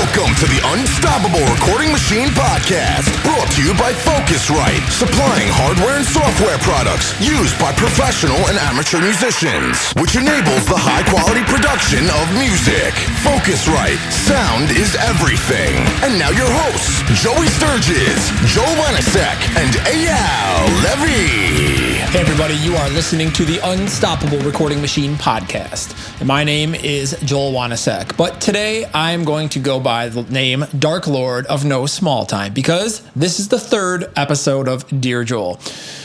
Welcome to the Unstoppable Recording Machine Podcast, brought to you by Focusrite, supplying hardware and software products used by professional and amateur musicians, which enables the high-quality production of music. Focusrite, sound is everything. And now your hosts, Joey Sturgis, Joel Wanasek, and Eyal Levy. Hey everybody, you are listening to the Unstoppable Recording Machine Podcast. And my name is Joel Wanasek, but today I'm going to go by the name Dark Lord of No Small Time because this is the third episode of Dear Joel.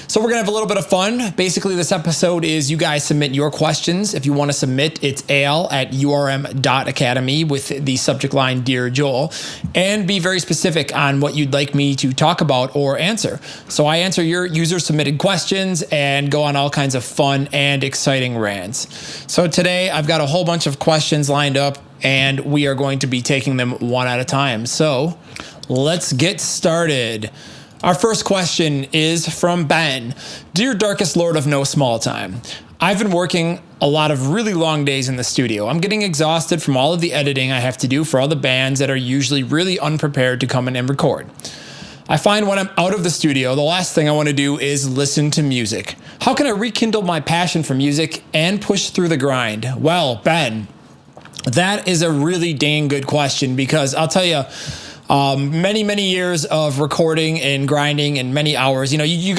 So we're going to have a little bit of fun. Basically, this episode is you guys submit your questions. If you want to submit, it's al@urm.academy with the subject line Dear Joel, and be very specific on what you'd like me to talk about or answer. So I answer your user-submitted questions and go on all kinds of fun and exciting rants. So today, I've got a whole bunch of questions lined up, and we are going to be taking them one at a time. So let's get started. Our first question is from Ben. Dear Darkest Lord of No Small Time, I've been working a lot of really long days in the studio. I'm getting exhausted from all of the editing I have to do for all the bands that are usually really unprepared to come in and record. I find when I'm out of the studio, the last thing I want to do is listen to music. How can I rekindle my passion for music and push through the grind? Well, Ben, that is a really dang good question because I'll tell you, many years of recording and grinding and many hours. You know, you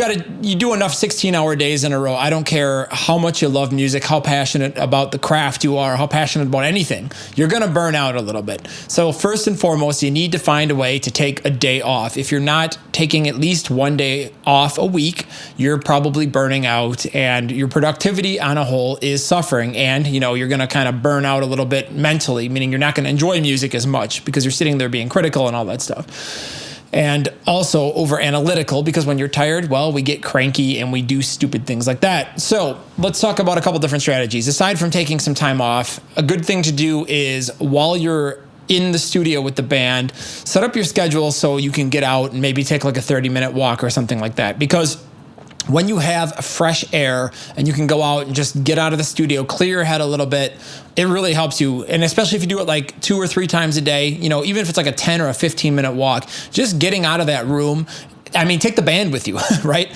do enough 16-hour days in a row. I don't care how much you love music, how passionate about the craft you are, how passionate about anything. You're going to burn out a little bit. So first and foremost, you need to find a way to take a day off. If you're not taking at least one day off a week, you're probably burning out and your productivity on a whole is suffering. And, you know, you're going to kind of burn out a little bit mentally, meaning you're not going to enjoy music as much because you're sitting there being critical and all that stuff. And also over analytical, because when you're tired, well, we get cranky and we do stupid things like that. So let's talk about a couple different strategies. Aside from taking some time off, a good thing to do is while you're in the studio with the band, set up your schedule so you can get out and maybe take like a 30-minute walk or something like that. Because when you have fresh air and you can go out and just get out of the studio, clear your head a little bit, it really helps you. And especially if you do it like 2 or 3 times a day, you know, even if it's like a 10 or a 15-minute walk, just getting out of that room. I mean, take the band with you, right?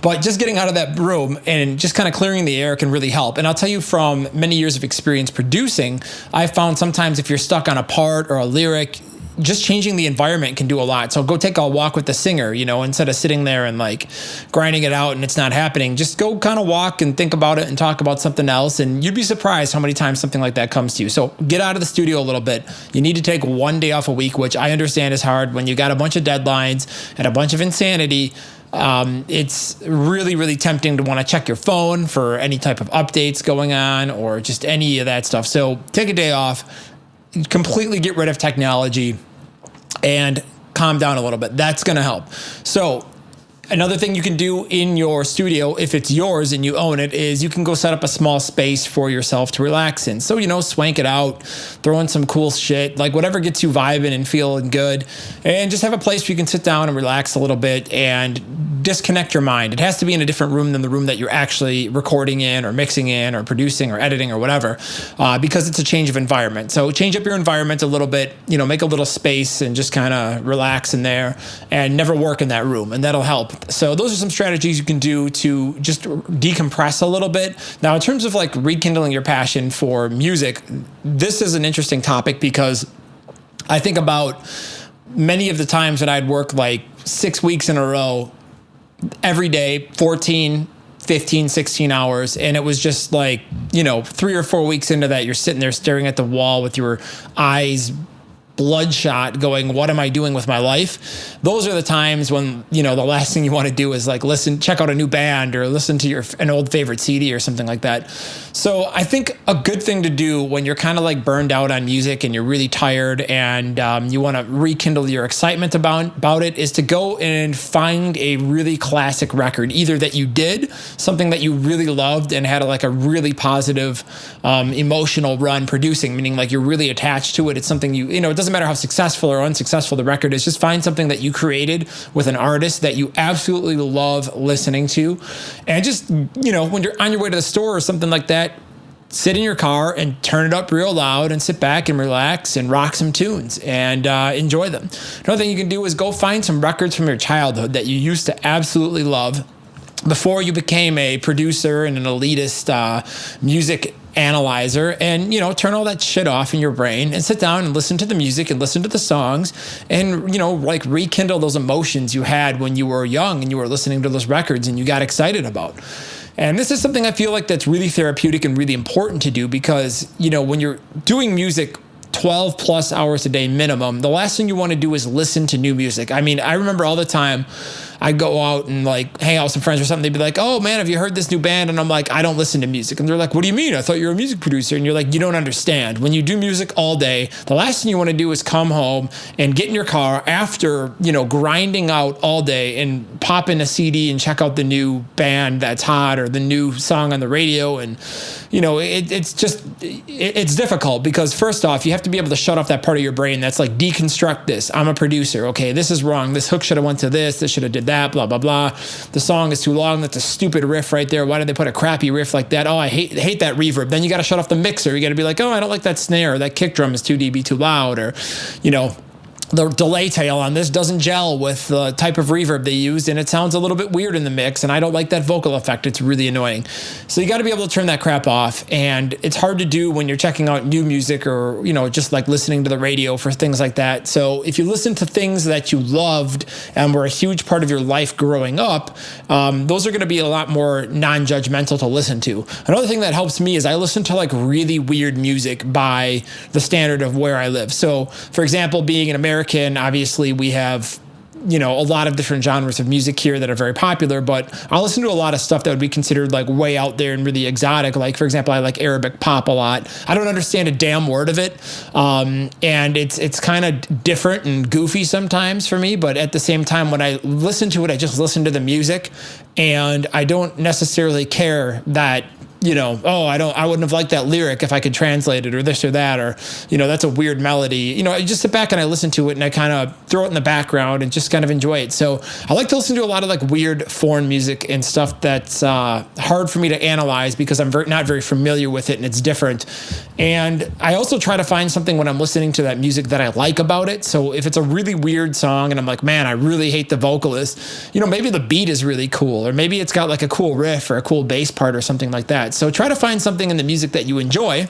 But just getting out of that room and just kind of clearing the air can really help. And I'll tell you from many years of experience producing, I found sometimes if you're stuck on a part or a lyric, just changing the environment can do a lot. So go take a walk with the singer, you know, instead of sitting there and like grinding it out and it's not happening. Just go kind of walk and think about it and talk about something else. And you'd be surprised how many times something like that comes to you. So get out of the studio a little bit. You need to take one day off a week, which I understand is hard when you got a bunch of deadlines and a bunch of insanity. It's really tempting to want to check your phone for any type of updates going on or just any of that stuff. So take a day off, completely get rid of technology and calm down a little bit. That's going to help. So another thing you can do in your studio, if it's yours and you own it, is you can go set up a small space for yourself to relax in. So, you know, swank it out, throw in some cool shit, like whatever gets you vibing and feeling good, and just have a place where you can sit down and relax a little bit and disconnect your mind. It has to be in a different room than the room that you're actually recording in or mixing in or producing or editing or whatever, because it's a change of environment. So change up your environment a little bit, you know, make a little space and just kind of relax in there and never work in that room, and that'll help. So those are some strategies you can do to just decompress a little bit. Now, in terms of like rekindling your passion for music, this is an interesting topic because I think about many of the times that I'd work like 6 weeks in a row, every day, 14, 15, 16 hours. And it was just like, you know, 3 or 4 weeks into that, you're sitting there staring at the wall with your eyes bloodshot going, what am I doing with my life? Those are the times when, you know, the last thing you want to do is like check out a new band or listen to an old favorite CD or something like that. So I think a good thing to do when you're kind of like burned out on music and you're really tired and you want to rekindle your excitement about it is to go and find a really classic record, either that you did, something that you really loved and had like a really positive emotional run producing, meaning like you're really attached to it. It's something you know, it doesn't matter how successful or unsuccessful the record is, just find something that you created with an artist that you absolutely love listening to. And just, you know, when you're on your way to the store or something like that, sit in your car and turn it up real loud and sit back and relax and rock some tunes and enjoy them. Another thing you can do is go find some records from your childhood that you used to absolutely love before you became a producer and an elitist music analyzer, and turn all that shit off in your brain and sit down and listen to the music and listen to the songs and like rekindle those emotions you had when you were young and you were listening to those records and you got excited about. And this is something I feel like that's really therapeutic and really important to do because when you're doing music 12 plus hours a day minimum, the last thing you want to do is listen to new music. I mean, I remember all the time I'd go out and like hang out with some friends or something. They'd be like, "Oh man, have you heard this new band?" And I'm like, "I don't listen to music." And they're like, "What do you mean? I thought you were a music producer." And you're like, "You don't understand. When you do music all day, the last thing you want to do is come home and get in your car after, grinding out all day and pop in a CD and check out the new band that's hot or the new song on the radio." And, it's difficult because first off, you have to be able to shut off that part of your brain that's like, deconstruct this. I'm a producer. Okay, this is wrong. This hook should have went to this. This should have did that, blah, blah, blah. The song is too long. That's a stupid riff right there. Why did they put a crappy riff like that? Oh, I hate that reverb. Then you got to shut off the mixer. You got to be like, oh, I don't like that snare. Or that kick drum is 2 dB too loud. Or, the delay tail on this doesn't gel with the type of reverb they used, and it sounds a little bit weird in the mix, and I don't like that vocal effect. It's really annoying. So you got to be able to turn that crap off, and it's hard to do when you're checking out new music or, just like listening to the radio for things like that. So if you listen to things that you loved and were a huge part of your life growing up, those are going to be a lot more non-judgmental to listen to. Another thing that helps me is I listen to like really weird music by the standard of where I live. So for example, being an American, obviously we have a lot of different genres of music here that are very popular, but I'll listen to a lot of stuff that would be considered like way out there and really exotic. Like, for example, I like Arabic pop a lot. I don't understand a damn word of it. And it's kind of different and goofy sometimes for me, but at the same time, when I listen to it, I just listen to the music and I don't necessarily care that I wouldn't have liked that lyric if I could translate it or this or that, or, that's a weird melody. I just sit back and I listen to it and I kind of throw it in the background and just kind of enjoy it. So I like to listen to a lot of like weird foreign music and stuff that's hard for me to analyze because I'm not very familiar with it and it's different. And I also try to find something when I'm listening to that music that I like about it. So if it's a really weird song and I'm like, man, I really hate the vocalist, maybe the beat is really cool, or maybe it's got like a cool riff or a cool bass part or something like that. So try to find something in the music that you enjoy,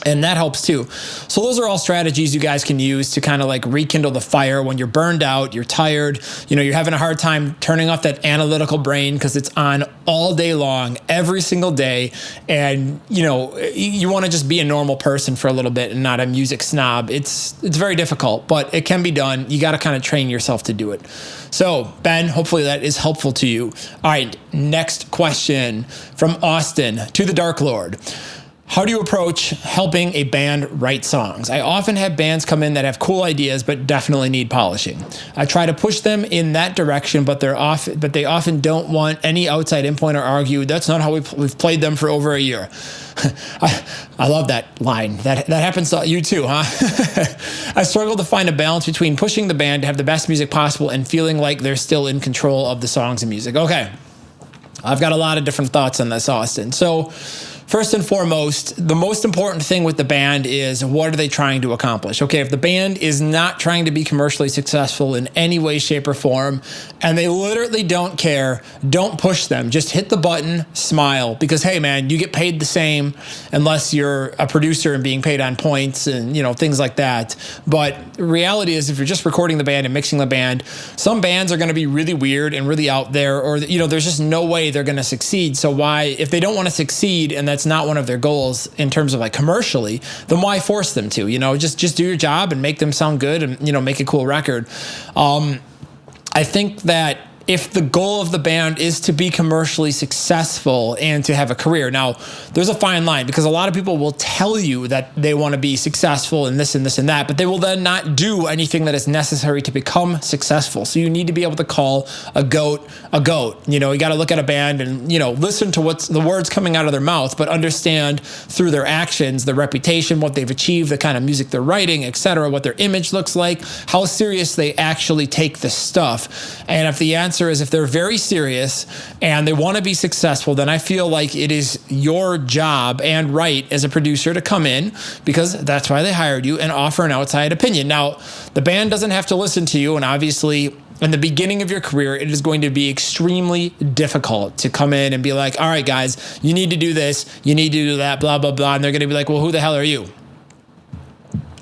and that helps too. So those are all strategies you guys can use to kind of like rekindle the fire when you're burned out, you're tired, you're having a hard time turning off that analytical brain because it's on all day long, every single day. And, you want to just be a normal person for a little bit and not a music snob. It's very difficult, but it can be done. You got to kind of train yourself to do it. So, Ben, hopefully that is helpful to you. All right, next question from Austin to the Dark Lord. How do you approach helping a band write songs? I often have bands come in that have cool ideas but definitely need polishing. I try to push them in that direction, but they often don't want any outside input or argue. That's not how we've played them for over a year. I love that line. That happens to you too, huh? I struggle to find a balance between pushing the band to have the best music possible and feeling like they're still in control of the songs and music. Okay, I've got a lot of different thoughts on this, Austin. So first and foremost, the most important thing with the band is what are they trying to accomplish? Okay, if the band is not trying to be commercially successful in any way, shape, or form, and they literally don't care, don't push them. Just hit the button, smile, because hey man, you get paid the same unless you're a producer and being paid on points and things like that. But reality is if you're just recording the band and mixing the band, some bands are going to be really weird and really out there, or there's just no way they're going to succeed. So why, if they don't want to succeed and that's not one of their goals in terms of like commercially, then why force them to? Just do your job and make them sound good and make a cool record. I think that if the goal of the band is to be commercially successful and to have a career. Now, there's a fine line because a lot of people will tell you that they want to be successful in this and this and that, but they will then not do anything that is necessary to become successful. So you need to be able to call a goat a goat. You got to look at a band and, listen to what's the words coming out of their mouth, but understand through their actions, their reputation, what they've achieved, the kind of music they're writing, etc., what their image looks like, how serious they actually take this stuff. And if the answer answer is if they're very serious and they want to be successful, then I feel like it is your job and right as a producer to come in, because that's why they hired you, and offer an outside opinion. Now, the band doesn't have to listen to you, and obviously in the beginning of your career, it is going to be extremely difficult to come in and be like, all right, guys, you need to do this, you need to do that, blah, blah, blah. And they're going to be like, well, who the hell are you?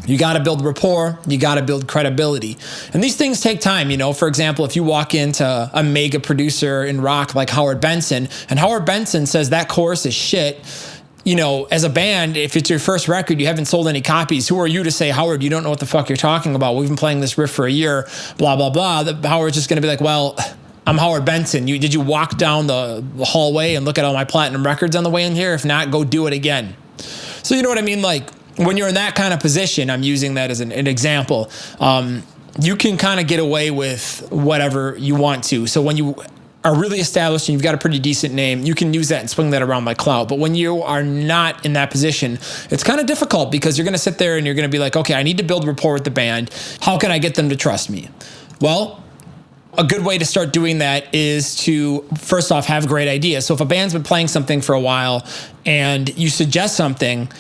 You got to build rapport. You got to build credibility. And these things take time. For example, if you walk into a mega producer in rock like Howard Benson, and Howard Benson says that chorus is shit, as a band, if it's your first record, you haven't sold any copies, who are you to say, Howard, you don't know what the fuck you're talking about? We've been playing this riff for a year, blah, blah, blah. Howard's just going to be like, well, I'm Howard Benson. Did you walk down the hallway and look at all my platinum records on the way in here? If not, go do it again. So you know what I mean? Like, when you're in that kind of position, I'm using that as an example, you can kind of get away with whatever you want to. So when you are really established and you've got a pretty decent name, you can use that and swing that around like clout. But when you are not in that position, it's kind of difficult, because you're going to sit there and you're going to be like, okay, I need to build rapport with the band. How can I get them to trust me? Well, a good way to start doing that is to, first off, have great ideas. So if a band's been playing something for a while and you suggest something,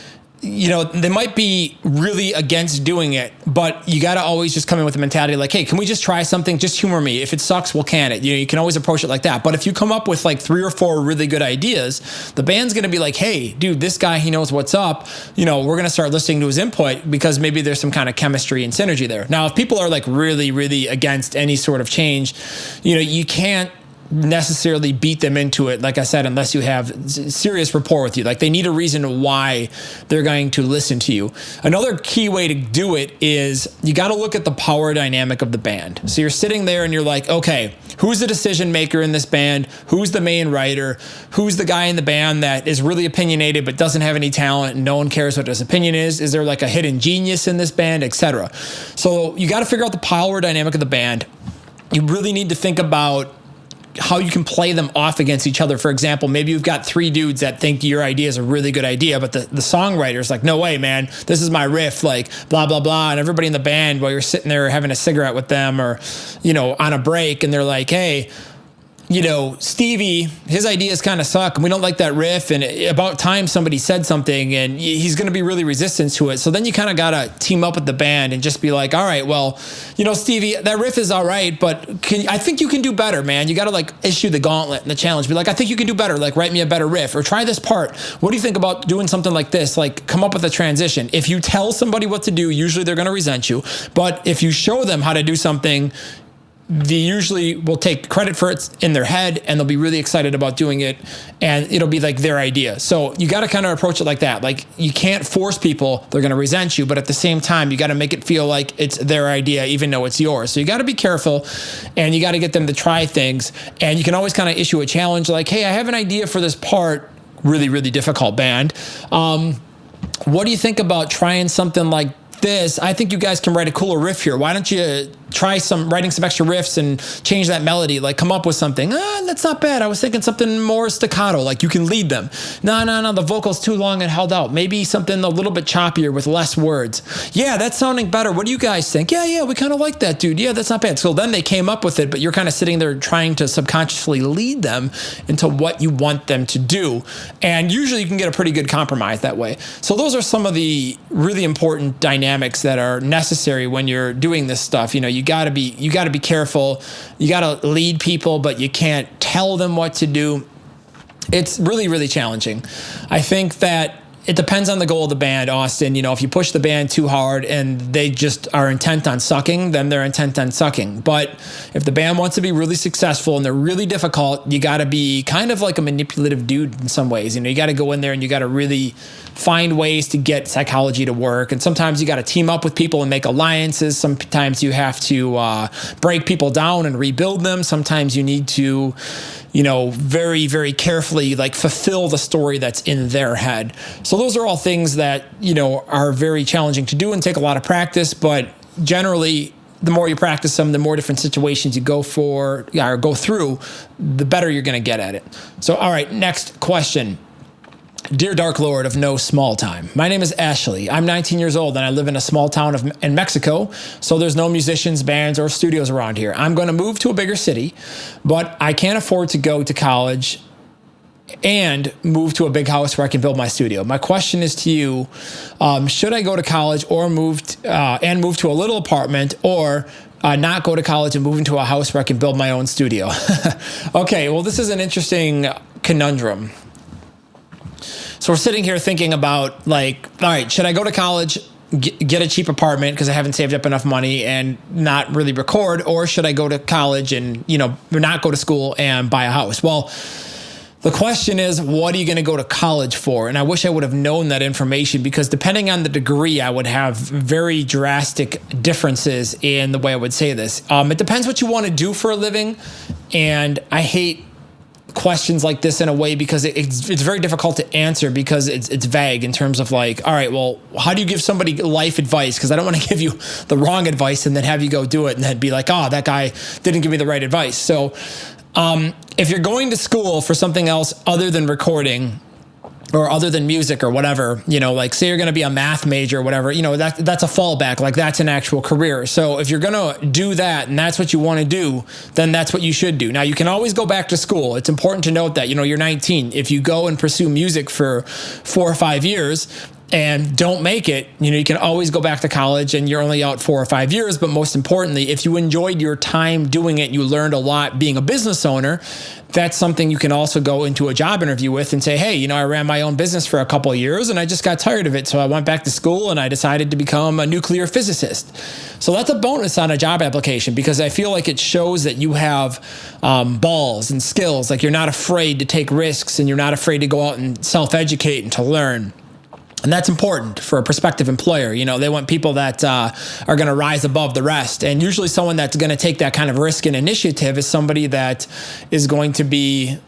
they might be really against doing it, but you got to always just come in with the mentality like, hey, can we just try something? Just humor me. If it sucks, we'll can it. You can always approach it like that. But if you come up with like 3 or 4 really good ideas, the band's going to be like, hey, dude, this guy, he knows what's up. We're going to start listening to his input, because maybe there's some kind of chemistry and synergy there. Now, if people are like really, really against any sort of change, you can't necessarily beat them into it, like I said, unless you have serious rapport with you. Like, they need a reason why they're going to listen to you. Another key way to do it is you got to look at the power dynamic of the band. So you're sitting there and you're like, okay, who's the decision maker in this band? Who's the main writer? Who's the guy in the band that is really opinionated but doesn't have any talent and no one cares what his opinion is? Is there like a hidden genius in this band, etc.? So you got to figure out the power dynamic of the band. You really need to think about how you can play them off against each other. For example, maybe you've got 3 dudes that think your idea is a really good idea, but the songwriter's like, no way, man, this is my riff, like blah, blah, blah. And everybody in the band, while you're sitting there having a cigarette with them or, on a break, and they're like, hey, Stevie, his ideas kind of suck, and we don't like that riff, and about time somebody said something, and he's going to be really resistant to it. So then you kind of got to team up with the band and just be like, all right, well, Stevie, that riff is all right, but I think you can do better, man. You got to like issue the gauntlet and the challenge. Be like, I think you can do better. Like, write me a better riff, or try this part. What do you think about doing something like this? Like, come up with a transition. If you tell somebody what to do, usually they're going to resent you. But if you show them how to do something, they usually will take credit for it in their head, and they'll be really excited about doing it, and it'll be like their idea. So you got to kind of approach it like that. Like, you can't force people. They're going to resent you, but at the same time, you got to make it feel like it's their idea, even though it's yours. So you got to be careful, and you got to get them to try things. And you can always kind of issue a challenge like, hey, I have an idea for this part. Really, really difficult band. What do you think about trying something like this? I think you guys can write a cooler riff here. Why don't you try writing some extra riffs and change that melody? Like, come up with something. That's not bad. I was thinking something more staccato. Like, you can lead them. No, the vocal's too long and held out. Maybe something a little bit choppier with less words. Yeah, that's sounding better. What do you guys think? Yeah, we kind of like that, dude. Yeah, that's not bad. So then they came up with it, but you're kind of sitting there trying to subconsciously lead them into what you want them to do. And usually you can get a pretty good compromise that way. So those are some of the really important dynamics that are necessary when you're doing this stuff. You got to be careful. You got to lead people, but you can't tell them what to do. It's really, really challenging. I think that it depends on the goal of the band, Austin. If you push the band too hard and they just are intent on sucking, then they're intent on sucking. But if the band wants to be really successful and they're really difficult, you got to be kind of like a manipulative dude in some ways. You got to go in there and you got to really find ways to get psychology to work. And sometimes you got to team up with people and make alliances. Sometimes you have to break people down and rebuild them. Sometimes you need to, very, very carefully like fulfill the story that's in their head. So those are all things that, are very challenging to do and take a lot of practice. But generally, the more you practice them, the more different situations you go through, the better you're going to get at it. So, all right, next question. Dear Dark Lord of no small time, my name is Ashley. I'm 19 years old and I live in a small town in Mexico, so there's no musicians, bands, or studios around here. I'm going to move to a bigger city, but I can't afford to go to college and move to a big house where I can build my studio. My question is to you, should I go to college or move to a little apartment, or not go to college and move into a house where I can build my own studio? Okay, well, this is an interesting conundrum. So we're sitting here thinking about, like, all right, should I go to college, get a cheap apartment because I haven't saved up enough money and not really record, or should I go to college and, not go to school and buy a house? Well, the question is, what are you going to go to college for? And I wish I would have known that information, because depending on the degree, I would have very drastic differences in the way I would say this. It depends what you want to do for a living, and I hate questions like this in a way because it's very difficult to answer, because it's vague in terms of, like, all right, well, how do you give somebody life advice? Because I don't want to give you the wrong advice and then have you go do it and then be like, oh, that guy didn't give me the right advice. So if you're going to school for something else other than recording or other than music or whatever, like, say you're going to be a math major or whatever, that's a fallback. Like, that's an actual career. So if you're going to do that and that's what you want to do, then that's what you should do. Now, you can always go back to school. It's important to note that, you're 19. If you go and pursue music for 4 or 5 years and don't make it, you can always go back to college and you're only out 4 or 5 years. But most importantly, if you enjoyed your time doing it, you learned a lot being a business owner, that's something you can also go into a job interview with and say, hey, I ran my own business for a couple of years and I just got tired of it. So I went back to school and I decided to become a nuclear physicist. So that's a bonus on a job application, because I feel like it shows that you have balls and skills. Like, you're not afraid to take risks and you're not afraid to go out and self-educate and to learn. And that's important for a prospective employer. They want people that are going to rise above the rest. And usually someone that's going to take that kind of risk and initiative is somebody that is going to be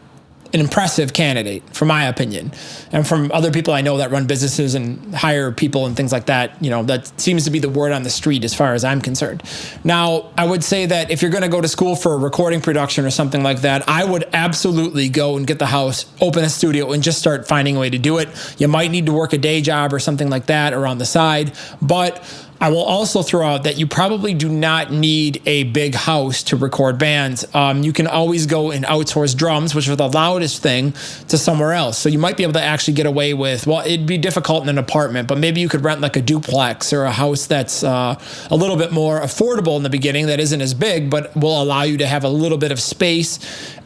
an impressive candidate, from my opinion. And from other people I know that run businesses and hire people and things like that, that seems to be the word on the street as far as I'm concerned. Now, I would say that if you're going to go to school for recording production or something like that, I would absolutely go and get the house, open a studio, and just start finding a way to do it. You might need to work a day job or something like that or on the side, but I will also throw out that you probably do not need a big house to record bands. You can always go and outsource drums, which are the loudest thing, to somewhere else. So you might be able to actually get away with, well, it'd be difficult in an apartment, but maybe you could rent like a duplex or a house that's a little bit more affordable in the beginning, that isn't as big, but will allow you to have a little bit of space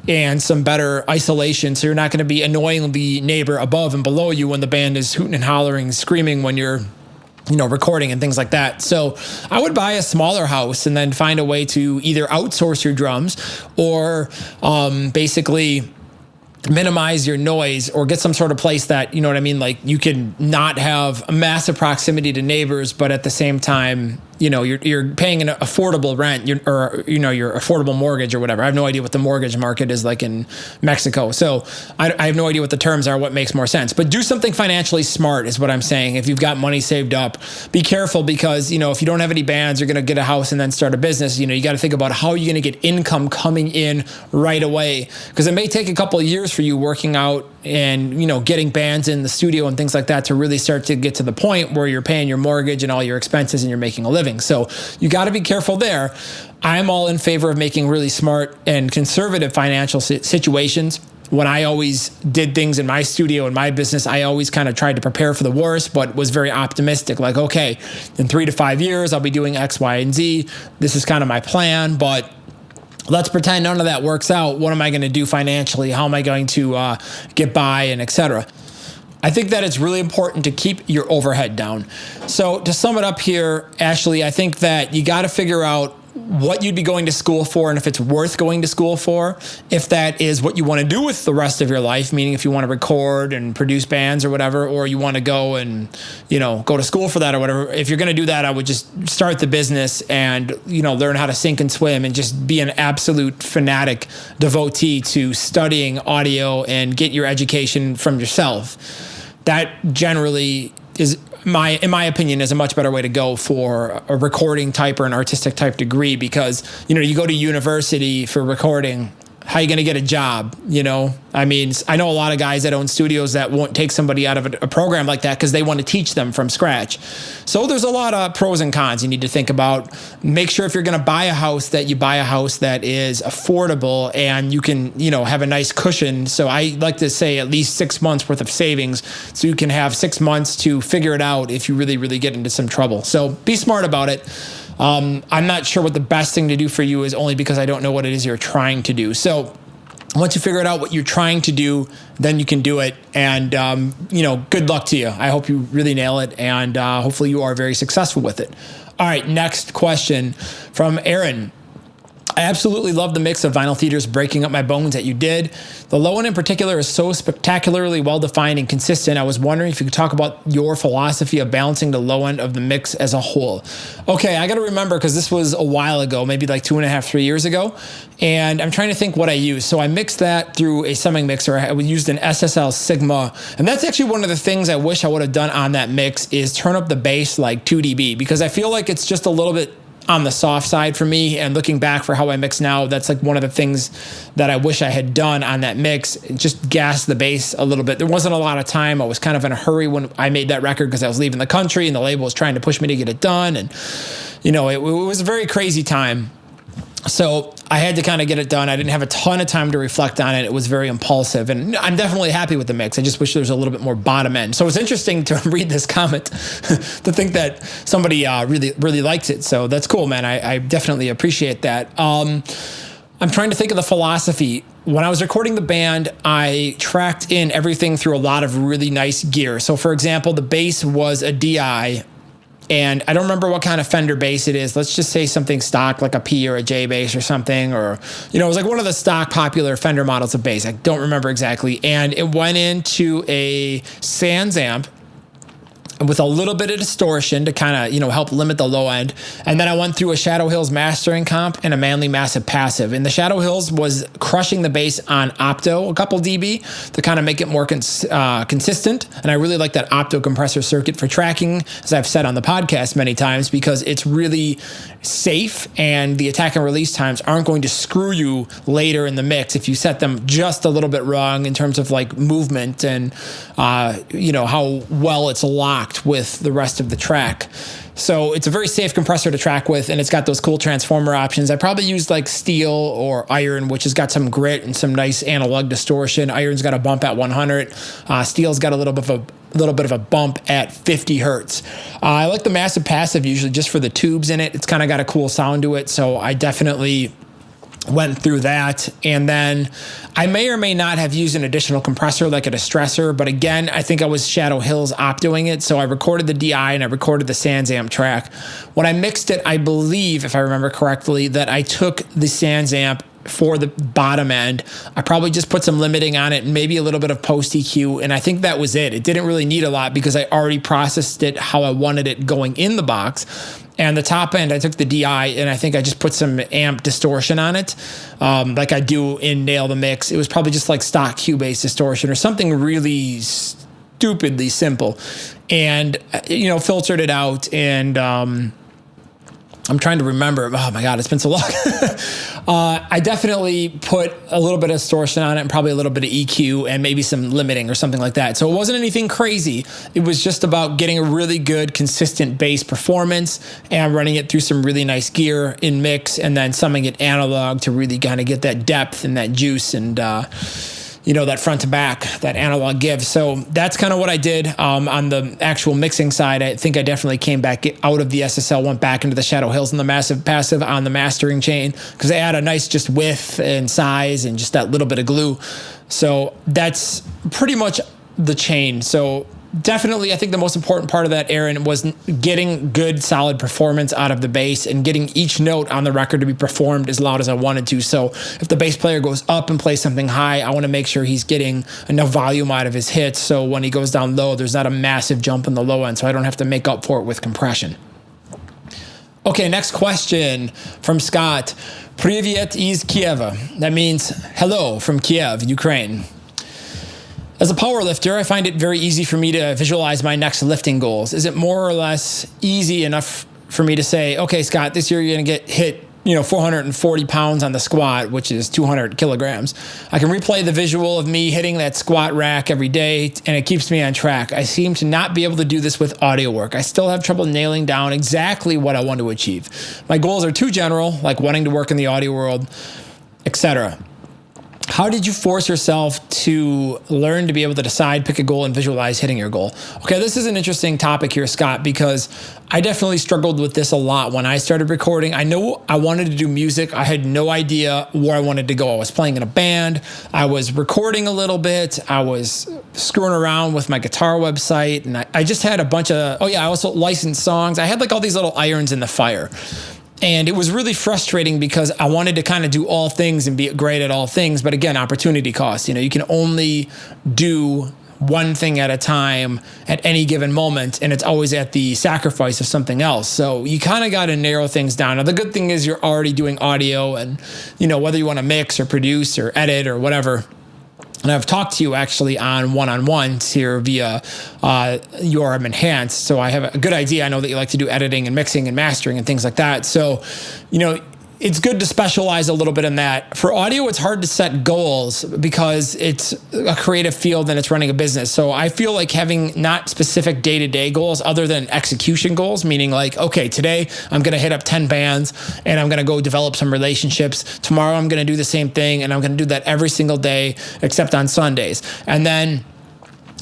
and some better isolation. So you're not going to be annoying the neighbor above and below you when the band is hooting and hollering, screaming when you're recording and things like that. So I would buy a smaller house and then find a way to either outsource your drums or basically minimize your noise, or get some sort of place that, like, you can not have a massive proximity to neighbors, but at the same time, you're paying an affordable rent, your affordable mortgage or whatever. I have no idea what the mortgage market is like in Mexico. So I have no idea what the terms are, what makes more sense. But do something financially smart is what I'm saying. If you've got money saved up, be careful, because, if you don't have any bands, you're going to get a house and then start a business. You got to think about how you're going to get income coming in right away, because it may take a couple of years for you working out and, getting bands in the studio and things like that to really start to get to the point where you're paying your mortgage and all your expenses and you're making a living. So you got to be careful there. I'm all in favor of making really smart and conservative financial situations. When I always did things in my studio and my business, I always kind of tried to prepare for the worst, but was very optimistic. Like, okay, in 3 to 5 years, I'll be doing X, Y, and Z. This is kind of my plan, but let's pretend none of that works out. What am I going to do financially? How am I going to get by, and et cetera? I think that it's really important to keep your overhead down. So to sum it up here, Ashley, I think that you got to figure out what you'd be going to school for and if it's worth going to school for, if that is what you want to do with the rest of your life, meaning if you want to record and produce bands or whatever, or you want to go and, go to school for that or whatever. If you're going to do that, I would just start the business and, learn how to sink and swim and just be an absolute fanatic devotee to studying audio and get your education from yourself. That generally is, in my opinion, is a much better way to go for a recording type or an artistic type degree, because, you go to university for recording. how are you going to get a job? I mean, I know a lot of guys that own studios that won't take somebody out of a program like that because they want to teach them from scratch. So there's a lot of pros and cons you need to think about. Make sure if you're going to buy a house that you buy a house that is affordable and you can, have a nice cushion. So I like to say at least 6 months worth of savings so you can have 6 months to figure it out if you really, really get into some trouble. So be smart about it. I'm not sure what the best thing to do for you is, only because I don't know what it is you're trying to do. So once you figure out what you're trying to do, then you can do it. And, good luck to you. I hope you really nail it. And hopefully you are very successful with it. All right, next question from Aaron. I absolutely love the mix of Vinyl Theater's Breaking Up My Bones that you did. The low end in particular is so spectacularly well-defined and consistent. I was wondering if you could talk about your philosophy of balancing the low end of the mix as a whole. Okay, I got to remember, because this was a while ago, maybe like 2.5, 3 years ago, and I'm trying to think what I used. So I mixed that through a summing mixer. I used an SSL Sigma, and that's actually one of the things I wish I would have done on that mix is turn up the bass like 2 dB, because I feel like it's just a little bit on the soft side for me. And looking back for how I mix now, that's like one of the things that I wish I had done on that mix. Just gas the bass a little bit. There wasn't a lot of time. I was kind of in a hurry when I made that record because I was leaving the country and the label was trying to push me to get it done. And, it was a very crazy time. So I had to kind of get it done. I didn't have a ton of time to reflect on it. It was very impulsive, and I'm definitely happy with the mix. I just wish there was a little bit more bottom end. So it's interesting to read this comment to think that somebody really, really likes it. So that's cool, man. I definitely appreciate that. I'm trying to think of the philosophy. When I was recording the band, I tracked in everything through a lot of really nice gear. So for example, the bass was a DI. And I don't remember what kind of Fender bass it is. Let's just say something stock, like a P or a J bass or something. Or, it was like one of the stock popular Fender models of bass. I don't remember exactly. And it went into a Sans amp with a little bit of distortion to kind of, help limit the low end. And then I went through a Shadow Hills mastering comp and a Manley Massive Passive. And the Shadow Hills was crushing the bass on opto, a couple dB, to kind of make it more consistent. And I really like that opto compressor circuit for tracking, as I've said on the podcast many times, because it's really safe and the attack and release times aren't going to screw you later in the mix if you set them just a little bit wrong in terms of like movement and, how well it's locked with the rest of the track. So it's a very safe compressor to track with, and it's got those cool transformer options. I probably used like steel or iron, which has got some grit and some nice analog distortion. Iron's got a bump at 100. Steel's got a little bit of a bump at 50 hertz. I like the Massive Passive usually just for the tubes in it. It's kind of got a cool sound to it, so I definitely went through that. And then I may or may not have used an additional compressor like a distressor, but again, I think I was Shadow Hills optoing it. So I recorded the DI and I recorded the Sans amp track. When I mixed it, I believe, if I remember correctly, that I took the Sans amp for the bottom end. I probably just put some limiting on it and maybe a little bit of post EQ. And I think that was it. It didn't really need a lot because I already processed it how I wanted it going in the box. And the top end, I took the DI and I think I just put some amp distortion on it, like I do in Nail the Mix. It was probably just like stock Cubase distortion or something really stupidly simple, and filtered it out. And I'm trying to remember. Oh my God, it's been so long. I definitely put a little bit of distortion on it and probably a little bit of EQ and maybe some limiting or something like that. So it wasn't anything crazy. It was just about getting a really good, consistent bass performance and running it through some really nice gear in mix and then summing it analog to really kind of get that depth and that juice and, that front to back, that analog give. So that's kind of what I did on the actual mixing side. I think I definitely came back out of the SSL, went back into the Shadow Hills and the Massive Passive on the mastering chain because they had a nice just width and size and just that little bit of glue. So that's pretty much the chain. So definitely, I think the most important part of that, Aaron, was getting good, solid performance out of the bass and getting each note on the record to be performed as loud as I wanted to. So if the bass player goes up and plays something high, I want to make sure he's getting enough volume out of his hits. So when he goes down low, there's not a massive jump in the low end. So I don't have to make up for it with compression. Okay, next question from Scott. Privyet iz Kieva. That means hello from Kiev, Ukraine. As a power lifter, I find it very easy for me to visualize my next lifting goals. Is it more or less easy enough for me to say, okay, Scott, this year you're going to get hit 440 pounds on the squat, which is 200 kilograms. I can replay the visual of me hitting that squat rack every day, and it keeps me on track. I seem to not be able to do this with audio work. I still have trouble nailing down exactly what I want to achieve. My goals are too general, like wanting to work in the audio world, etc. How did you force yourself to learn to be able to decide, pick a goal, and visualize hitting your goal? Okay, this is an interesting topic here, Scott, because I definitely struggled with this a lot when I started recording. I know I wanted to do music. I had no idea where I wanted to go. I was playing in a band. I was recording a little bit. I was screwing around with my guitar website, and I just had a bunch of, I also licensed songs. I had like all these little irons in the fire. And it was really frustrating because I wanted to kind of do all things and be great at all things. But again, opportunity cost. You can only do one thing at a time at any given moment, and it's always at the sacrifice of something else. So you kind of got to narrow things down. Now, the good thing is you're already doing audio, and whether you want to mix or produce or edit or whatever. And I've talked to you actually on one-on-ones here via URM Enhanced. So I have a good idea. I know that you like to do editing and mixing and mastering and things like that. So, it's good to specialize a little bit in that. For audio, it's hard to set goals because it's a creative field and it's running a business. So I feel like having not specific day-to-day goals other than execution goals, meaning like, okay, today I'm going to hit up 10 bands and I'm going to go develop some relationships. Tomorrow I'm going to do the same thing, and I'm going to do that every single day except on Sundays. And then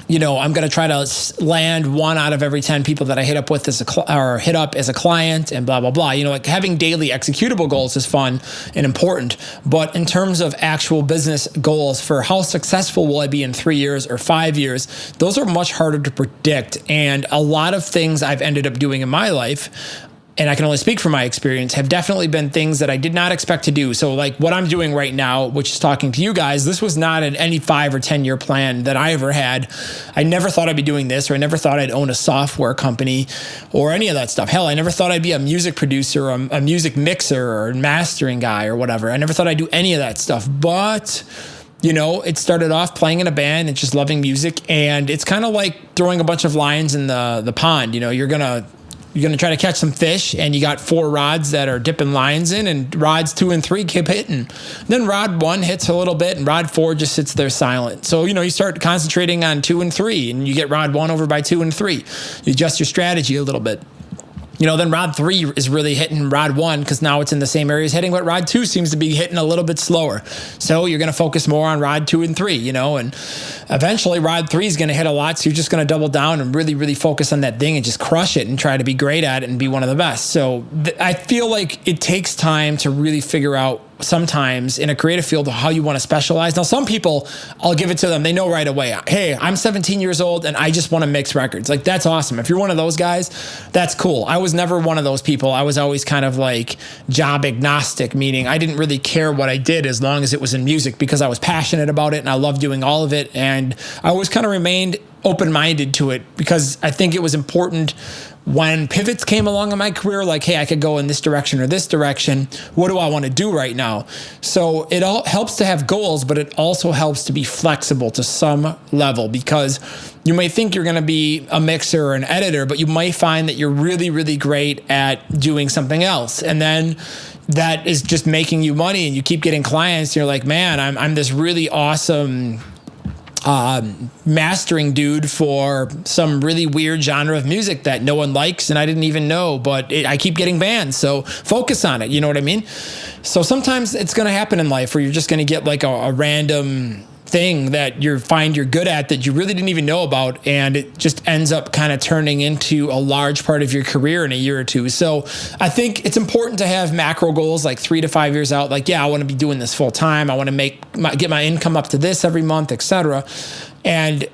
I'm going to try to land 1 out of every 10 people that I hit up with hit up as a client, and blah, blah, blah. Like having daily executable goals is fun and important. But in terms of actual business goals for how successful will I be in 3 years or 5 years, those are much harder to predict. And a lot of things I've ended up doing in my life, and I can only speak from my experience, have definitely been things that I did not expect to do. So like what I'm doing right now, which is talking to you guys, this was not in any 5 or 10 year plan that I ever had. I never thought I'd be doing this, or I never thought I'd own a software company or any of that stuff. Hell, I never thought I'd be a music producer, or a music mixer or mastering guy or whatever. I never thought I'd do any of that stuff. But it started off playing in a band and just loving music. And it's kind of like throwing a bunch of lines in the pond. You're going to try to catch some fish, and you got 4 rods that are dipping lines in, and rods 2 and 3 keep hitting. Then rod 1 hits a little bit, and rod 4 just sits there silent. So, you start concentrating on 2 and 3, and you get rod 1 over by 2 and 3. You adjust your strategy a little bit. Then rod 3 is really hitting rod 1 because now it's in the same area as hitting, but rod 2 seems to be hitting a little bit slower. So you're going to focus more on rod 2 and 3, and eventually rod 3 is going to hit a lot. So you're just going to double down and really, really focus on that thing and just crush it and try to be great at it and be one of the best. So I feel like it takes time to really figure out sometimes in a creative field how you want to specialize. Now, some people, I'll give it to them. They know right away. Hey, I'm 17 years old and I just want to mix records. Like, that's awesome. If you're one of those guys, that's cool. I was never one of those people. I was always kind of like job agnostic, meaning I didn't really care what I did as long as it was in music because I was passionate about it and I loved doing all of it. And I always kind of remained open-minded to it because I think it was important when pivots came along in my career, like, hey, I could go in this direction or this direction. What do I want to do right now? So it all helps to have goals, but it also helps to be flexible to some level because you may think you're going to be a mixer or an editor, but you might find that you're really, really great at doing something else. And then that is just making you money and you keep getting clients. And you're like, man, I'm this really awesome mastering dude for some really weird genre of music that no one likes and I didn't even know, but I keep getting banned. So focus on it. You know what I mean? So sometimes it's going to happen in life where you're just going to get like a random thing that you find you're good at that you really didn't even know about, and it just ends up kind of turning into a large part of your career in a year or two. So I think it's important to have macro goals like 3 to 5 years out. Like, yeah, I want to be doing this full time. I want to get my income up to this every month, etc. And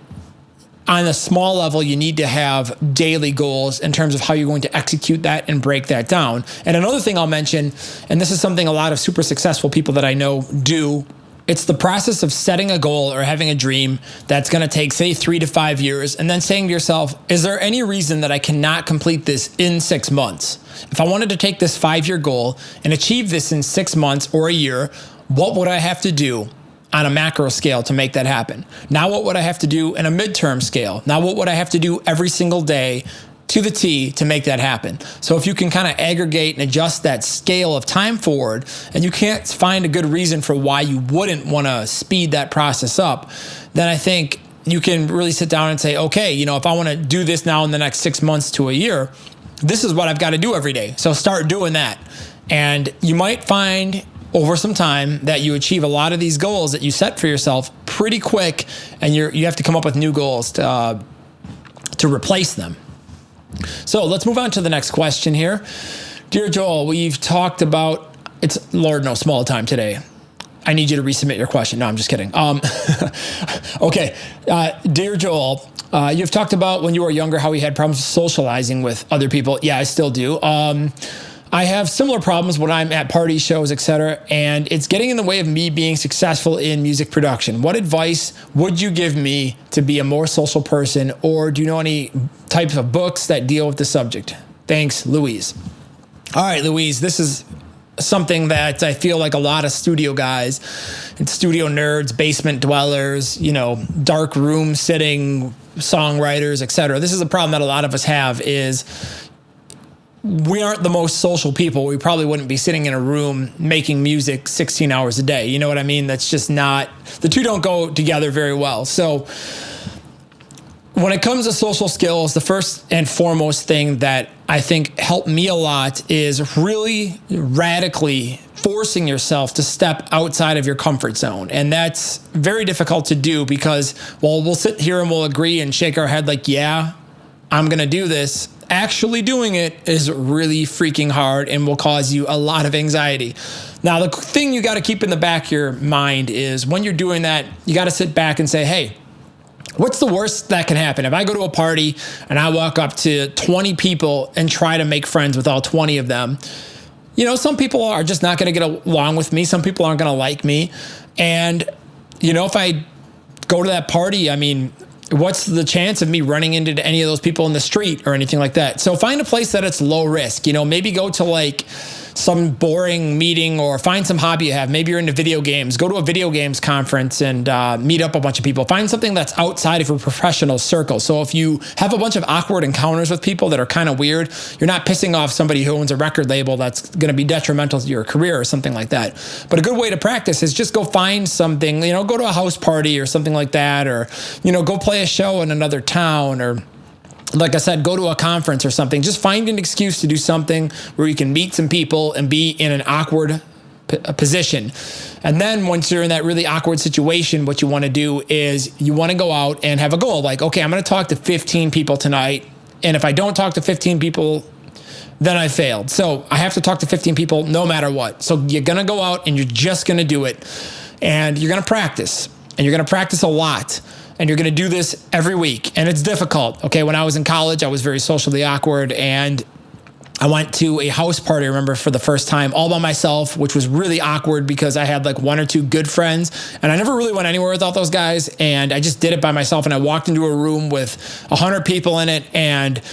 on a small level, you need to have daily goals in terms of how you're going to execute that and break that down. And another thing I'll mention, and this is something a lot of super successful people that I know do, it's the process of setting a goal or having a dream that's going to take, say, 3 to 5 years, and then saying to yourself, is there any reason that I cannot complete this in 6 months? If I wanted to take this 5-year goal and achieve this in 6 months or a year, what would I have to do on a macro scale to make that happen? Now, what would I have to do in a midterm scale? Now, what would I have to do every single day to the T to make that happen. So if you can kind of aggregate and adjust that scale of time forward, and you can't find a good reason for why you wouldn't want to speed that process up, then I think you can really sit down and say, okay, if I want to do this now in the next 6 months to a year, this is what I've got to do every day. So start doing that. And you might find over some time that you achieve a lot of these goals that you set for yourself pretty quick, and you have to come up with new goals to replace them. So let's move on to the next question here. Dear Joel, we've talked about, it's Lord no small time today. I need you to resubmit your question. No, I'm just kidding. Okay. Dear Joel, you've talked about when you were younger how you had problems socializing with other people. Yeah, I still do. I have similar problems when I'm at parties, shows, etc., and it's getting in the way of me being successful in music production. What advice would you give me to be a more social person, or do you know any types of books that deal with the subject? Thanks, Louise. All right, Louise, this is something that I feel like a lot of studio guys and studio nerds, basement dwellers, dark room sitting songwriters, etc. This is a problem that a lot of us have is we aren't the most social people. We probably wouldn't be sitting in a room making music 16 hours a day. You know what I mean? That's just not, the two don't go together very well. So when it comes to social skills, the first and foremost thing that I think helped me a lot is really radically forcing yourself to step outside of your comfort zone. And that's very difficult to do because, we'll sit here and we'll agree and shake our head like, yeah, I'm going to do this. Actually doing it is really freaking hard and will cause you a lot of anxiety. Now, the thing you got to keep in the back of your mind is when you're doing that, you got to sit back and say, hey, what's the worst that can happen? If I go to a party and I walk up to 20 people and try to make friends with all 20 of them, some people are just not going to get along with me. Some people aren't going to like me. And, if I go to that party, what's the chance of me running into any of those people in the street or anything like that? So find a place that it's low risk. Maybe go to like some boring meeting or find some hobby you have. Maybe you're into video games. Go to a video games conference and meet up a bunch of people. Find something that's outside of your professional circle. So if you have a bunch of awkward encounters with people that are kind of weird, you're not pissing off somebody who owns a record label that's going to be detrimental to your career or something like that. But a good way to practice is just go find something, go to a house party or something like that, or, go play a show in another town, or like I said, go to a conference or something. Just find an excuse to do something where you can meet some people and be in an awkward position. And then once you're in that really awkward situation, what you want to do is you want to go out and have a goal. Like, okay, I'm going to talk to 15 people tonight. And if I don't talk to 15 people, then I failed. So I have to talk to 15 people no matter what. So you're going to go out and you're just going to do it. And you're going to practice. And you're going to practice a lot. And you're going to do this every week. And it's difficult. Okay, when I was in college, I was very socially awkward. And I went to a house party, I remember, for the first time all by myself, which was really awkward because I had like one or two good friends. And I never really went anywhere without those guys. And I just did it by myself. And I walked into a room with 100 people in it and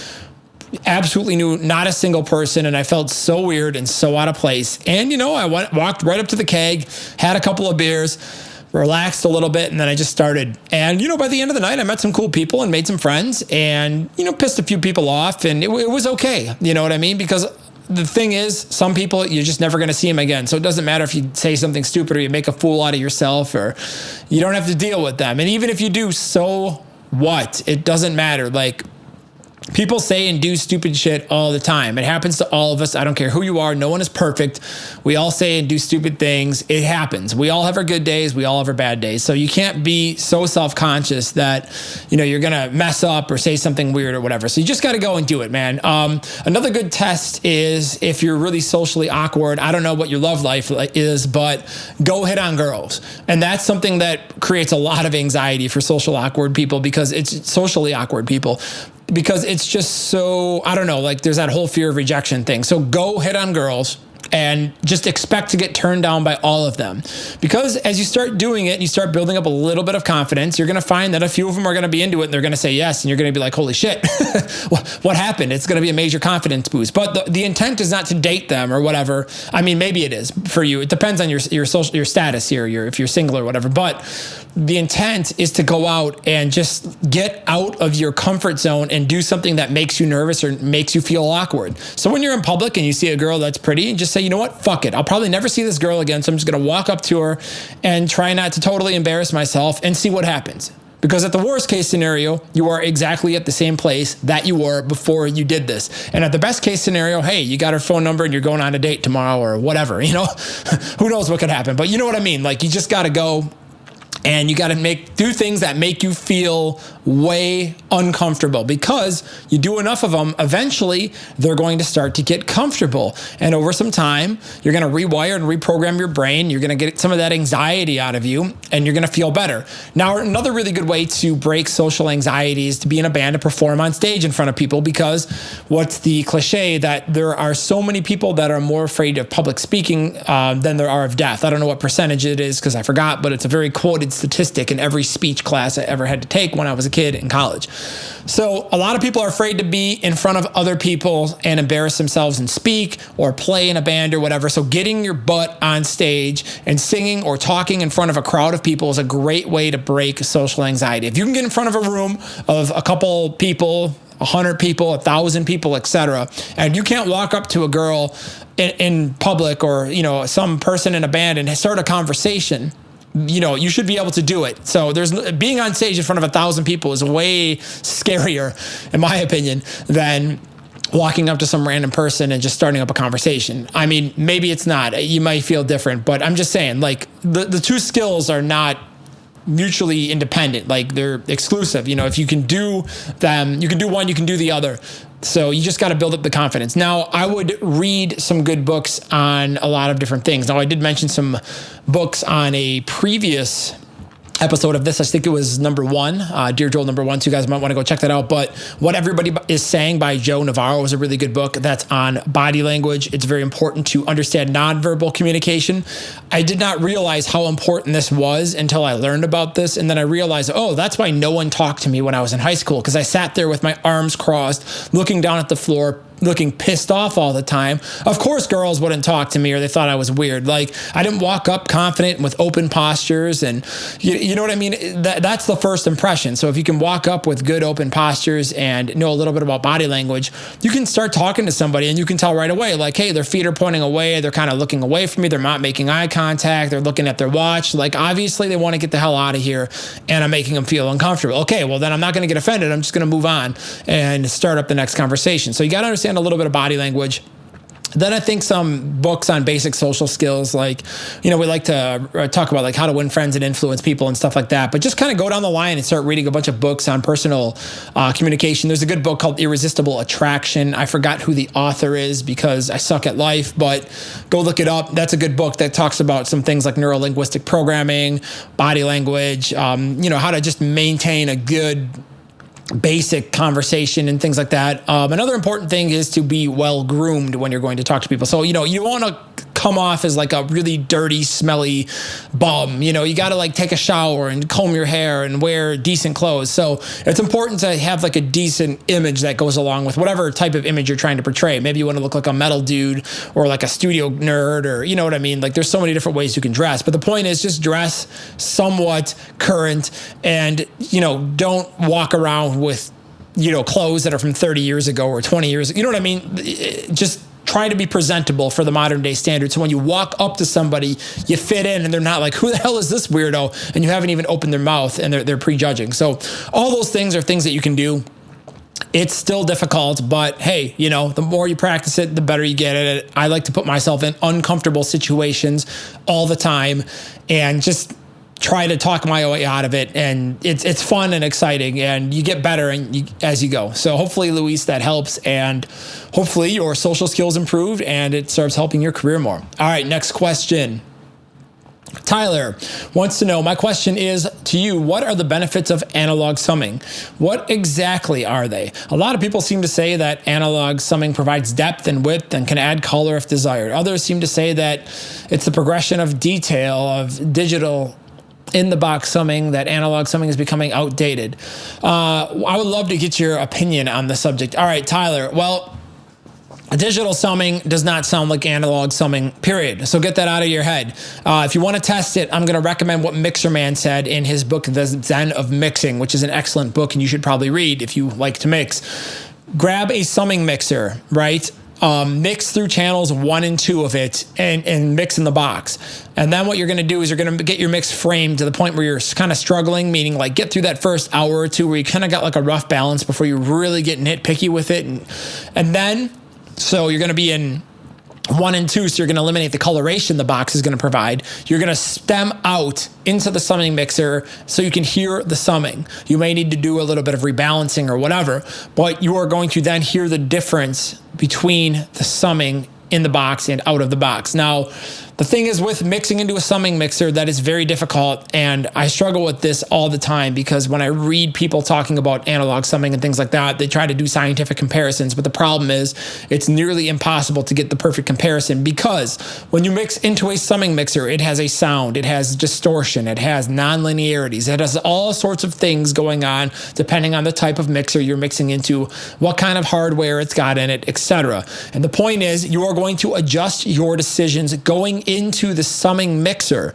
absolutely knew not a single person. And I felt so weird and so out of place. And, I walked right up to the keg, had a couple of beers, relaxed a little bit, and then I just started. And, by the end of the night, I met some cool people and made some friends and, pissed a few people off. And it was okay. You know what I mean? Because the thing is, some people, you're just never going to see them again. So it doesn't matter if you say something stupid or you make a fool out of yourself, or you don't have to deal with them. And even if you do, so what? It doesn't matter. Like, people say and do stupid shit all the time. It happens to all of us. I don't care who you are. No one is perfect. We all say and do stupid things. It happens. We all have our good days. We all have our bad days. So you can't be so self-conscious that, you're going to mess up or say something weird or whatever. So you just got to go and do it, man. Another good test is if you're really socially awkward. I don't know what your love life is, but go hit on girls. And that's something that creates a lot of anxiety for socially awkward people because it's just so, I don't know, like there's that whole fear of rejection thing. So go hit on girls and just expect to get turned down by all of them. Because as you start doing it and you start building up a little bit of confidence, you're going to find that a few of them are going to be into it and they're going to say yes. And you're going to be like, holy shit, what happened? It's going to be a major confidence boost. But the intent is not to date them or whatever. I mean, maybe it is for you. It depends on your status here, if you're single or whatever. But the intent is to go out and just get out of your comfort zone and do something that makes you nervous or makes you feel awkward. So when you're in public and you see a girl that's pretty, just say, you know what, fuck it. I'll probably never see this girl again. So I'm just going to walk up to her and try not to totally embarrass myself and see what happens. Because at the worst case scenario, you are exactly at the same place that you were before you did this. And at the best case scenario, hey, you got her phone number and you're going on a date tomorrow or whatever, who knows what could happen. But you know what I mean? Like, you just got to go and you got to do things that make you feel way uncomfortable, because you do enough of them, eventually they're going to start to get comfortable. And over some time, you're going to rewire and reprogram your brain. You're going to get some of that anxiety out of you and you're going to feel better. Now, another really good way to break social anxiety is to be in a band and perform on stage in front of people, because what's the cliche that there are so many people that are more afraid of public speaking than there are of death. I don't know what percentage it is because I forgot, but it's a very quoted statistic in every speech class I ever had to take when I was a kid in college. So a lot of people are afraid to be in front of other people and embarrass themselves and speak or play in a band or whatever. So getting your butt on stage and singing or talking in front of a crowd of people is a great way to break social anxiety. If you can get in front of a room of a couple people, 100 people, 1,000 people, etc., and you can't walk up to a girl in public or, some person in a band and start a conversation, you should be able to do it. So being on stage in front of 1,000 people is way scarier, in my opinion, than walking up to some random person and just starting up a conversation. I mean, maybe it's not. You might feel different, but I'm just saying, like, the two skills are not mutually independent. Like, they're exclusive. If you can do them, you can do one, you can do the other. So you just got to build up the confidence. Now, I would read some good books on a lot of different things. Now, I did mention some books on a previous episode of this. I think it was number 1, Dear Joel number 1. So you guys might want to go check that out. But What Everybody Is Saying by Joe Navarro is a really good book that's on body language. It's very important to understand nonverbal communication. I did not realize how important this was until I learned about this. And then I realized, that's why no one talked to me when I was in high school, because I sat there with my arms crossed, looking down at the floor, looking pissed off all the time. Of course, girls wouldn't talk to me or they thought I was weird. Like, I didn't walk up confident with open postures, and you know what I mean? That's the first impression. So if you can walk up with good open postures and know a little bit about body language, you can start talking to somebody and you can tell right away, like, hey, their feet are pointing away. They're kind of looking away from me. They're not making eye contact. They're looking at their watch. Like, obviously they want to get the hell out of here and I'm making them feel uncomfortable. Okay, well then I'm not going to get offended. I'm just going to move on and start up the next conversation. So you got to understand a little bit of body language. Then I think some books on basic social skills, like, we like to talk about like how to win friends and influence people and stuff like that, but just kind of go down the line and start reading a bunch of books on personal communication. There's a good book called Irresistible Attraction. I forgot who the author is because I suck at life, but go look it up. That's a good book that talks about some things like neuro-linguistic programming, body language, how to just maintain a good basic conversation and things like that. Another important thing is to be well groomed when you're going to talk to people. So, you want to come off as like a really dirty, smelly bum. You got to like take a shower and comb your hair and wear decent clothes. So it's important to have like a decent image that goes along with whatever type of image you're trying to portray. Maybe you want to look like a metal dude or like a studio nerd, or you know what I mean? Like, there's so many different ways you can dress. But the point is, just dress somewhat current and, don't walk around with, clothes that are from 30 years ago or 20 years. You know what I mean? Just try to be presentable for the modern day standard. So when you walk up to somebody, you fit in and they're not like, who the hell is this weirdo? And you haven't even opened their mouth and they're prejudging. So all those things are things that you can do. It's still difficult, but hey, the more you practice it, the better you get at it. I like to put myself in uncomfortable situations all the time and just try to talk my way out of it, and it's fun and exciting, and you get better as you go. So hopefully, Luis, that helps, and hopefully your social skills improved and it starts helping your career more. All right, next question. Tyler wants to know, my question is to you, what are the benefits of analog summing? What exactly are they? A lot of people seem to say that analog summing provides depth and width and can add color if desired. Others seem to say that it's the progression of detail of digital in the box summing, that analog summing is becoming outdated. I would love to get your opinion on the subject. All right, Tyler. Well, digital summing does not sound like analog summing, period. So get that out of your head. If you want to test it, I'm going to recommend what Mixer Man said in his book, The Zen of Mixing, which is an excellent book and you should probably read if you like to mix. Grab a summing mixer, right? Mix through channels 1 and 2 of it and mix in the box. And then what you're going to do is you're going to get your mix framed to the point where you're kind of struggling, meaning like get through that first hour or two where you kind of got like a rough balance before you really get nitpicky with it. And then, so you're going to be in 1 and 2, so you're going to eliminate the coloration the box is going to provide. You're going to stem out into the summing mixer so you can hear the summing. You may need to do a little bit of rebalancing or whatever, but you are going to then hear the difference between the summing in the box and out of the box. Now, the thing is with mixing into a summing mixer, that is very difficult, and I struggle with this all the time because when I read people talking about analog summing and things like that, they try to do scientific comparisons, but the problem is it's nearly impossible to get the perfect comparison because when you mix into a summing mixer, it has a sound, it has distortion, it has non-linearities, it has all sorts of things going on depending on the type of mixer you're mixing into, what kind of hardware it's got in it, etc. And the point is you are going to adjust your decisions going into the summing mixer,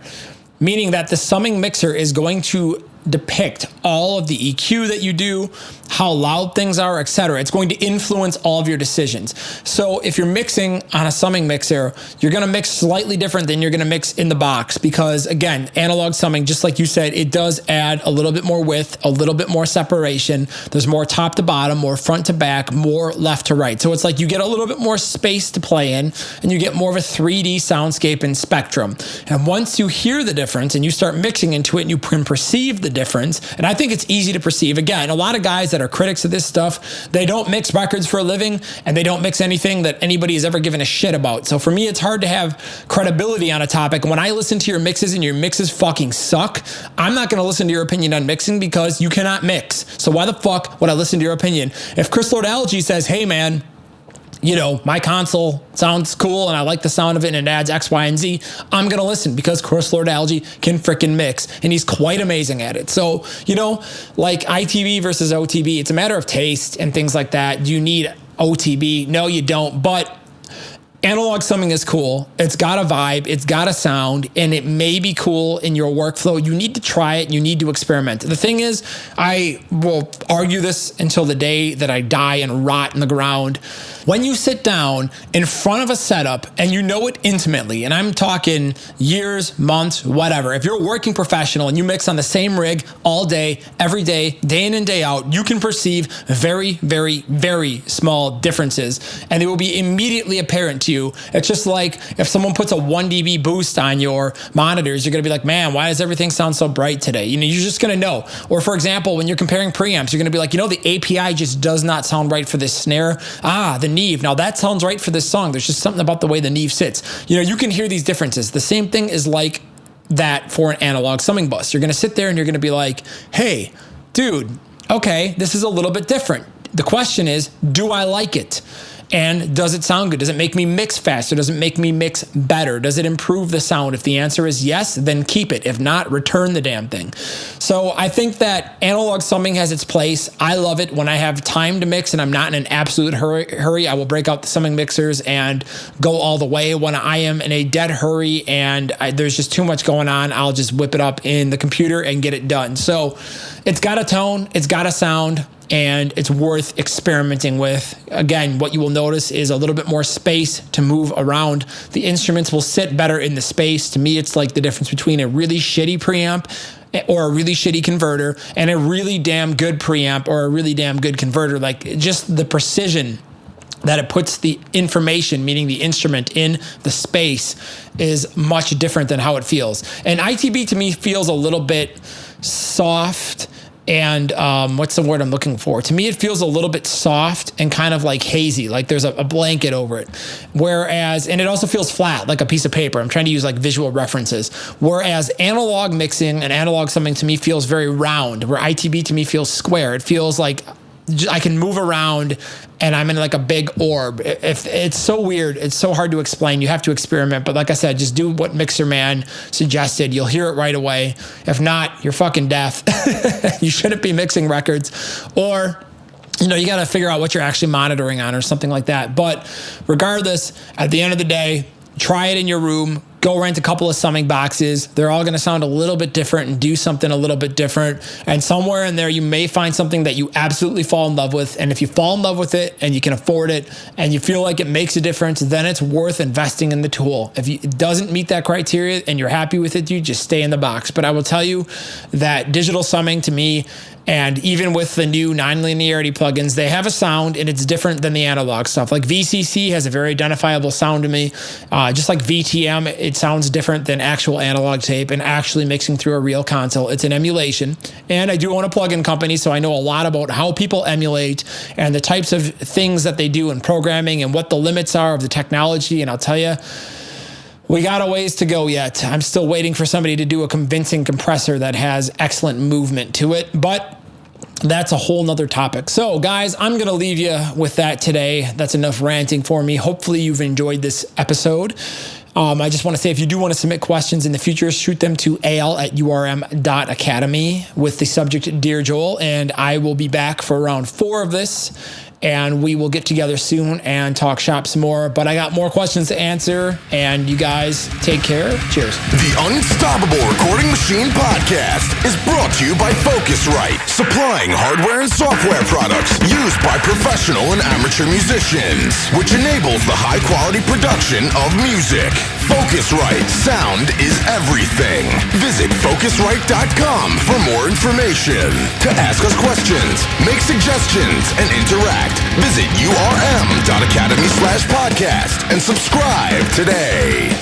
meaning that the summing mixer is going to depict all of the EQ that you do, how loud things are, etc. It's going to influence all of your decisions. So if you're mixing on a summing mixer, you're going to mix slightly different than you're going to mix in the box because, again, analog summing, just like you said, it does add a little bit more width, a little bit more separation. There's more top to bottom, more front to back, more left to right. So it's like you get a little bit more space to play in and you get more of a 3D soundscape and spectrum. And once you hear the difference and you start mixing into it and you can perceive the difference, and I think it's easy to perceive. Again, a lot of guys that are critics of this stuff, they don't mix records for a living and they don't mix anything that anybody has ever given a shit about. So for me, it's hard to have credibility on a topic. When I listen to your mixes and your mixes fucking suck, I'm not going to listen to your opinion on mixing because you cannot mix. So why the fuck would I listen to your opinion? If Chris Lord Algae says, hey man, you know, my console sounds cool and I like the sound of it and it adds X, Y, and Z, I'm going to listen because Chris Lord Algae can freaking mix and he's quite amazing at it. So, you know, like ITB versus OTB, it's a matter of taste and things like that. Do you need OTB? No, you don't. But analog summing is cool. It's got a vibe, it's got a sound, and it may be cool in your workflow. You need to try it. You need to experiment. The thing is, I will argue this until the day that I die and rot in the ground. When you sit down in front of a setup and you know it intimately, and I'm talking years, months, whatever, if you're a working professional and you mix on the same rig all day, every day, day in and day out, you can perceive very, very, very small differences, and they will be immediately apparent to you. It's just like if someone puts a 1 dB boost on your monitors, you're going to be like, man, why does everything sound so bright today? You know, you're just going to know. Or for example, when you're comparing preamps, you're going to be like, you know, the API just does not sound right for this snare. The Neve. Now that sounds right for this song. There's just something about the way the Neve sits. You know, you can hear these differences. The same thing is like that for an analog summing bus. You're going to sit there and you're going to be like, hey, dude, okay, this is a little bit different. The question is, do I like it? And does it sound good? Does it make me mix faster? Does it make me mix better? Does it improve the sound? If the answer is yes, then keep it. If not, return the damn thing. So I think that analog summing has its place. I love it. When I have time to mix and I'm not in an absolute hurry, I will break out the summing mixers and go all the way. When I am in a dead hurry and there's just too much going on, I'll just whip it up in the computer and get it done. So it's got a tone, it's got a sound, and it's worth experimenting with. Again, what you will notice is a little bit more space to move around. The instruments will sit better in the space. To me, it's like the difference between a really shitty preamp or a really shitty converter and a really damn good preamp or a really damn good converter. Like just the precision that it puts the information, meaning the instrument, in the space is much different than how it feels. And ITB to me feels a little bit soft and what's the word I'm looking for? To me, it feels a little bit soft and kind of like hazy, like there's a blanket over it. Whereas, and it also feels flat, like a piece of paper. I'm trying to use like visual references. Whereas analog mixing and analog something to me feels very round, where ITB to me feels square. It feels like I can move around and I'm in like a big orb. It's so weird. It's so hard to explain. You have to experiment. But like I said, just do what Mixer Man suggested. You'll hear it right away. If not, you're fucking deaf. You shouldn't be mixing records. Or, you know, you got to figure out what you're actually monitoring on or something like that. But regardless, at the end of the day, try it in your room. Go rent a couple of summing boxes. They're all going to sound a little bit different and do something a little bit different. And somewhere in there, you may find something that you absolutely fall in love with. And if you fall in love with it and you can afford it and you feel like it makes a difference, then it's worth investing in the tool. If it doesn't meet that criteria and you're happy with it, you just stay in the box. But I will tell you that digital summing to me, and even with the new non-linearity plugins, they have a sound and it's different than the analog stuff. Like VCC has a very identifiable sound to me. Just like VTM, it sounds different than actual analog tape and actually mixing through a real console. It's an emulation. And I do own a plugin company, so I know a lot about how people emulate and the types of things that they do in programming and what the limits are of the technology. And I'll tell you, we got a ways to go yet. I'm still waiting for somebody to do a convincing compressor that has excellent movement to it, but that's a whole nother topic. So guys, I'm going to leave you with that today. That's enough ranting for me. Hopefully you've enjoyed this episode. I just want to say, if you do want to submit questions in the future, shoot them to al@urm.academy with the subject Dear Joel, and I will be back for round 4 of this. And we will get together soon and talk shop some more. But I got more questions to answer, and you guys take care. Cheers. The Unstoppable Recording Machine Podcast is brought to you by Focusrite, supplying hardware and software products used by professional and amateur musicians, which enables the high-quality production of music. Focusrite, sound is everything. Visit Focusrite.com for more information. To ask us questions, make suggestions, and interact, visit urm.academy/podcast and subscribe today.